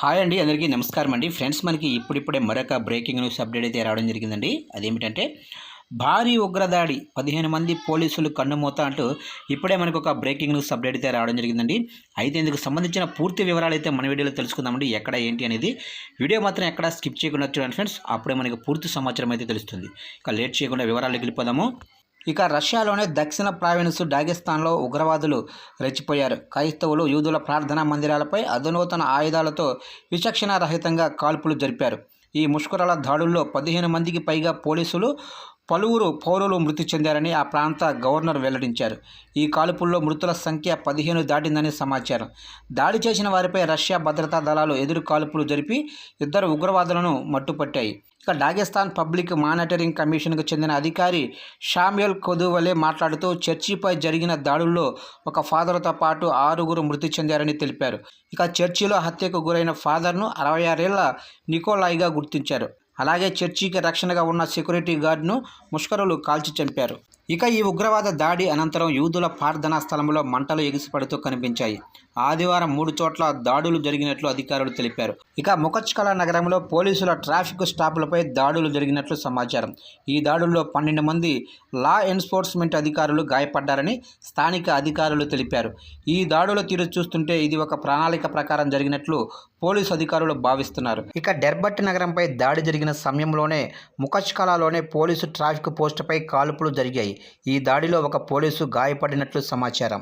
Hi అండి, అందరికీ నమస్కారం అండి. ఫ్రెండ్స్, మనకి ఇప్పుడిప్పుడే మరొక బ్రేకింగ్ న్యూస్ అప్డేట్ అయితే రావడం జరిగిందండి. అదేమిటంటే భారీ ఉగ్రదాడి 15 మంది పోలీసులు కన్నుమూత అంటూ ఇప్పుడే మనకు ఒక బ్రేకింగ్ న్యూస్ అప్డేట్ అయితే రావడం జరిగిందండి. అయితే ఇందుకు సంబంధించిన పూర్తి వివరాలు అయితే మన వీడియోలో తెలుసుకుందామండి. ఎక్కడ ఏంటి అనేది వీడియో మాత్రం ఎక్కడ స్కిప్ చేయకుండా చూడండి ఫ్రెండ్స్. అప్పుడే మనకు పూర్తి సమాచారం అయితే తెలుస్తుంది. ఇక లేట్ చేయకుండా వివరాలకు వెళ్ళిపోదాము. ఇక రష్యాలోని దక్షిణ ప్రావిన్స్ డాగెస్తాన్లో ఉగ్రవాదులు రెచ్చిపోయారు. క్రైస్తవులు యూదుల ప్రార్థనా మందిరాలపై అధునూతన ఆయుధాలతో విచక్షణారహితంగా కాల్పులు జరిపారు. ఈ ముష్కరాల దాడుల్లో 15 మందికి పైగా పోలీసులు, పలువురు పౌరులు మృతి చెందారని ఆ ప్రాంత గవర్నర్ వెల్లడించారు. ఈ కాల్పుల్లో మృతుల సంఖ్య 15 దాటిందని సమాచారం. దాడి చేసిన వారిపై రష్యా భద్రతా దళాలు ఎదురు కాల్పులు జరిపి 2 ఉగ్రవాదులను మట్టుపట్టాయి. ఇక డాగెస్తాన్ పబ్లిక్ మానిటరింగ్ కమిషన్కు చెందిన అధికారి షామ్యూల్ కొదువలే మాట్లాడుతూ చర్చిపై జరిగిన దాడుల్లో ఒక ఫాదర్తో పాటు 6 మృతి చెందారని తెలిపారు. ఇక చర్చిలో హత్యకు గురైన ఫాదర్ను 66 ఏళ్ల నికోలాయ్గా గుర్తించారు. అలాగే చర్చికి రక్షణగా ఉన్న సెక్యూరిటీ గార్డును ముష్కరులు కాల్చి చంపారు. ఇక ఈ ఉగ్రవాద దాడి అనంతరం యూదుల ప్రార్థనా స్థలంలో మంటలు ఎగిసిపడుతూ కనిపించాయి. ఆదివారం 3 చోట్ల దాడులు జరిగినట్లు అధికారులు తెలిపారు. ఇక ముఖచ్కల నగరంలో పోలీసుల ట్రాఫిక్ స్టాపులపై దాడులు జరిగినట్లు సమాచారం. ఈ దాడుల్లో 12 మంది లా ఎన్ఫోర్స్మెంట్ అధికారులు గాయపడ్డారని స్థానిక అధికారులు తెలిపారు. ఈ దాడుల తీరు చూస్తుంటే ఇది ఒక ప్రణాళిక ప్రకారం జరిగినట్లు పోలీసు అధికారులు భావిస్తున్నారు. ఇక డెర్బట్ నగరంపై దాడి జరిగిన సమయంలోనే ముఖచ్కలలోనే పోలీసు ట్రాఫిక్ పోస్టుపై కాల్పులు జరిగాయి. ఈ దాడిలో ఒక పోలీసు గాయపడినట్లు సమాచారం.